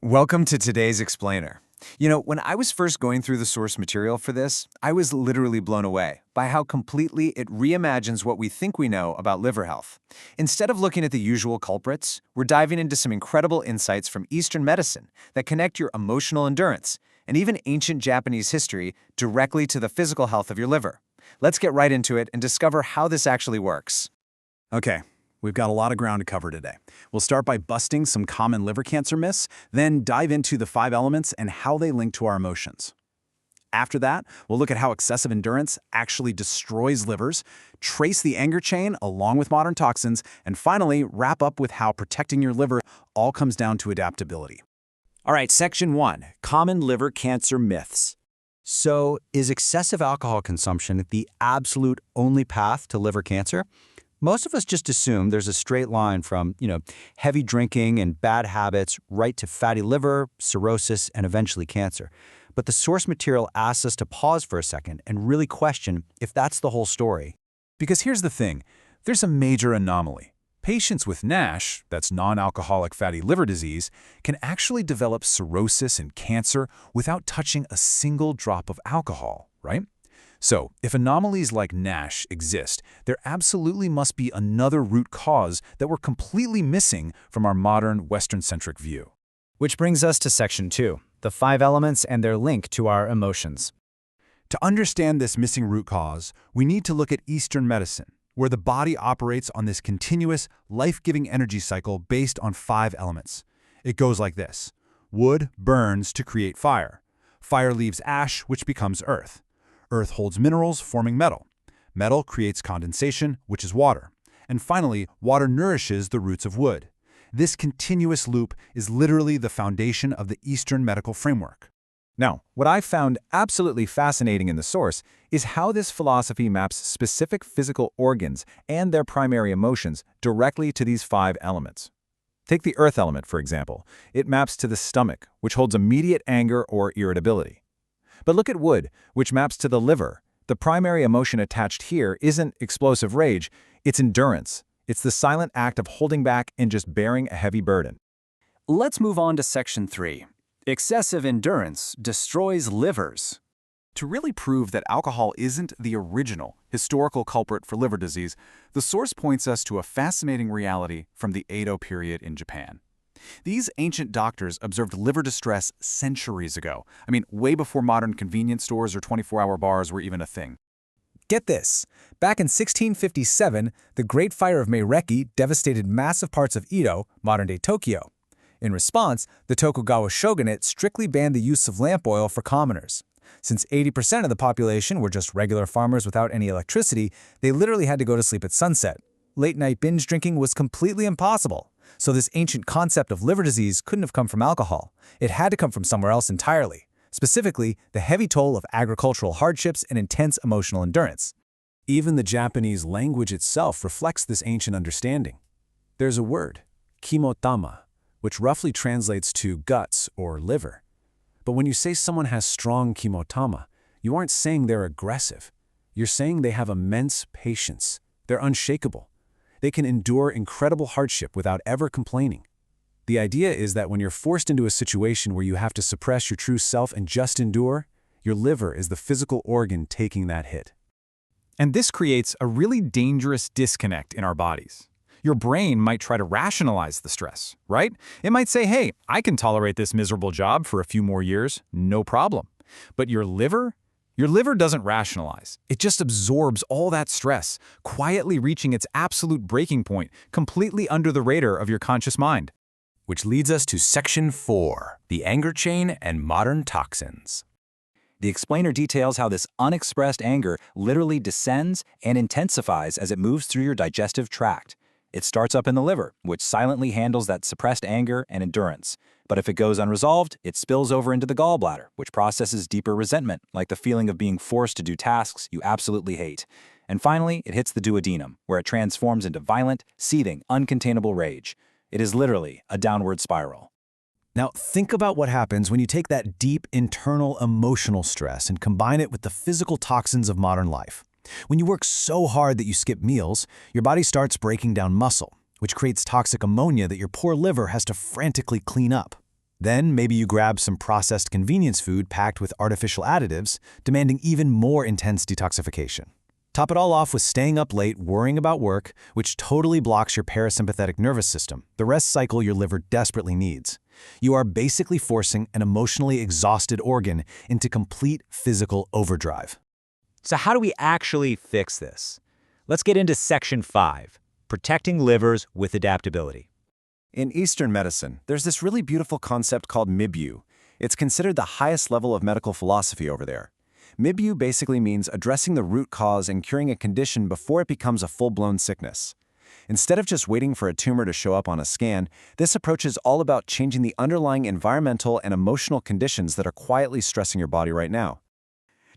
Welcome to today's explainer. When I was first going through the source material for this, I was literally blown away by how completely it reimagines what we think we know about liver health. Instead of looking at the usual culprits, we're diving into some incredible insights from Eastern medicine that connect your emotional endurance and even ancient Japanese history directly to the physical health of your liver. Let's get right into it and discover how this actually works. Okay, we've got a lot of ground to cover today. We'll start by busting some common liver cancer myths, then dive into the 5 elements and how they link to our emotions. After that, we'll look at how excessive endurance actually destroys livers, trace the anger chain along with modern toxins, and finally wrap up with how protecting your liver all comes down to adaptability. All right, Section 1, Common Liver Cancer Myths. So, is excessive alcohol consumption the absolute only path to liver cancer? Most of us just assume there's a straight line from, heavy drinking and bad habits right to fatty liver, cirrhosis, and eventually cancer. But the source material asks us to pause for a second and really question if that's the whole story. Because here's the thing, there's a major anomaly. Patients with NASH, that's non-alcoholic fatty liver disease, can actually develop cirrhosis and cancer without touching a single drop of alcohol, right? So, if anomalies like NASH exist, there absolutely must be another root cause that we're completely missing from our modern Western-centric view. Which brings us to Section 2, the 5 elements and their link to our emotions. To understand this missing root cause, we need to look at Eastern medicine, where the body operates on this continuous, life-giving energy cycle based on 5 elements. It goes like this. Wood burns to create fire. Fire leaves ash, which becomes earth. Earth holds minerals, forming metal. Metal creates condensation, which is water. And finally, water nourishes the roots of wood. This continuous loop is literally the foundation of the Eastern medical framework. Now, what I found absolutely fascinating in the source is how this philosophy maps specific physical organs and their primary emotions directly to these 5 elements. Take the earth element, for example. It maps to the stomach, which holds immediate anger or irritability. But look at wood, which maps to the liver. The primary emotion attached here isn't explosive rage, it's endurance. It's the silent act of holding back and just bearing a heavy burden. Let's move on to Section 3. Excessive endurance destroys livers. To really prove that alcohol isn't the original historical culprit for liver disease, the source points us to a fascinating reality from the Edo period in Japan. These ancient doctors observed liver distress centuries ago. Way before modern convenience stores or 24-hour bars were even a thing. Get this. Back in 1657, the Great Fire of Meireki devastated massive parts of Edo, modern-day Tokyo. In response, the Tokugawa shogunate strictly banned the use of lamp oil for commoners. Since 80% of the population were just regular farmers without any electricity, they literally had to go to sleep at sunset. Late-night binge drinking was completely impossible. So this ancient concept of liver disease couldn't have come from alcohol. It had to come from somewhere else entirely, specifically the heavy toll of agricultural hardships and intense emotional endurance. Even the Japanese language itself reflects this ancient understanding. There's a word, kimotama, which roughly translates to guts or liver. But when you say someone has strong kimotama, you aren't saying they're aggressive. You're saying they have immense patience. They're unshakable. They can endure incredible hardship without ever complaining. The idea is that when you're forced into a situation where you have to suppress your true self and just endure, your liver is the physical organ taking that hit. And this creates a really dangerous disconnect in our bodies. Your brain might try to rationalize the stress, right? It might say, hey, I can tolerate this miserable job for a few more years, no problem. But your liver doesn't rationalize. It just absorbs all that stress, quietly reaching its absolute breaking point, completely under the radar of your conscious mind. Which leads us to Section 4, the anger chain and modern toxins. The explainer details how this unexpressed anger literally descends and intensifies as it moves through your digestive tract. It starts up in the liver, which silently handles that suppressed anger and endurance. But if it goes unresolved, it spills over into the gallbladder, which processes deeper resentment, like the feeling of being forced to do tasks you absolutely hate. And finally, it hits the duodenum, where it transforms into violent, seething, uncontainable rage. It is literally a downward spiral. Now, think about what happens when you take that deep internal emotional stress and combine it with the physical toxins of modern life. When you work so hard that you skip meals, your body starts breaking down muscle, which creates toxic ammonia that your poor liver has to frantically clean up. Then maybe you grab some processed convenience food packed with artificial additives, demanding even more intense detoxification. Top it all off with staying up late worrying about work, which totally blocks your parasympathetic nervous system, the rest cycle your liver desperately needs. You are basically forcing an emotionally exhausted organ into complete physical overdrive. So how do we actually fix this? Let's get into Section 5, Protecting Livers with Adaptability. In Eastern medicine, there's this really beautiful concept called MIBU. It's considered the highest level of medical philosophy over there. MIBU basically means addressing the root cause and curing a condition before it becomes a full-blown sickness. Instead of just waiting for a tumor to show up on a scan, this approach is all about changing the underlying environmental and emotional conditions that are quietly stressing your body right now.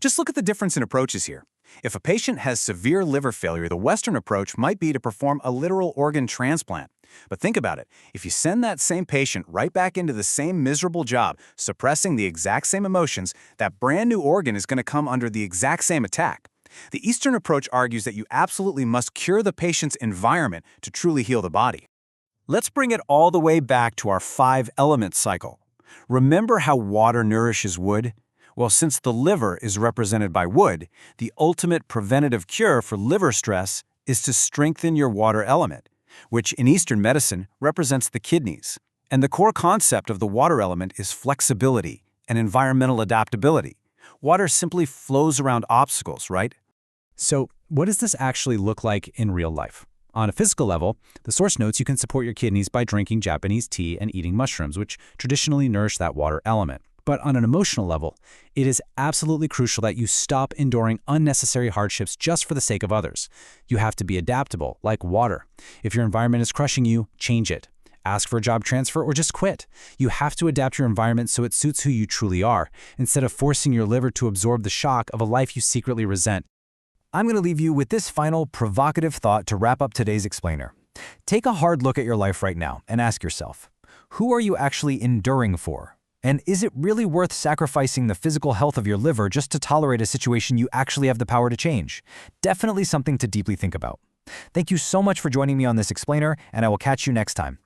Just look at the difference in approaches here. If a patient has severe liver failure, the Western approach might be to perform a literal organ transplant. But think about it. If you send that same patient right back into the same miserable job, suppressing the exact same emotions, that brand new organ is going to come under the exact same attack. The Eastern approach argues that you absolutely must cure the patient's environment to truly heal the body. Let's bring it all the way back to our 5-element cycle. Remember how water nourishes wood? Well, since the liver is represented by wood, the ultimate preventative cure for liver stress is to strengthen your water element, which in Eastern medicine represents the kidneys. And the core concept of the water element is flexibility and environmental adaptability. Water simply flows around obstacles, right? So, what does this actually look like in real life? On a physical level, the source notes you can support your kidneys by drinking Japanese tea and eating mushrooms, which traditionally nourish that water element. But on an emotional level, it is absolutely crucial that you stop enduring unnecessary hardships just for the sake of others. You have to be adaptable, like water. If your environment is crushing you, change it. Ask for a job transfer or just quit. You have to adapt your environment so it suits who you truly are, instead of forcing your liver to absorb the shock of a life you secretly resent. I'm going to leave you with this final provocative thought to wrap up today's explainer. Take a hard look at your life right now and ask yourself, who are you actually enduring for? And is it really worth sacrificing the physical health of your liver just to tolerate a situation you actually have the power to change? Definitely something to deeply think about. Thank you so much for joining me on this explainer, and I will catch you next time.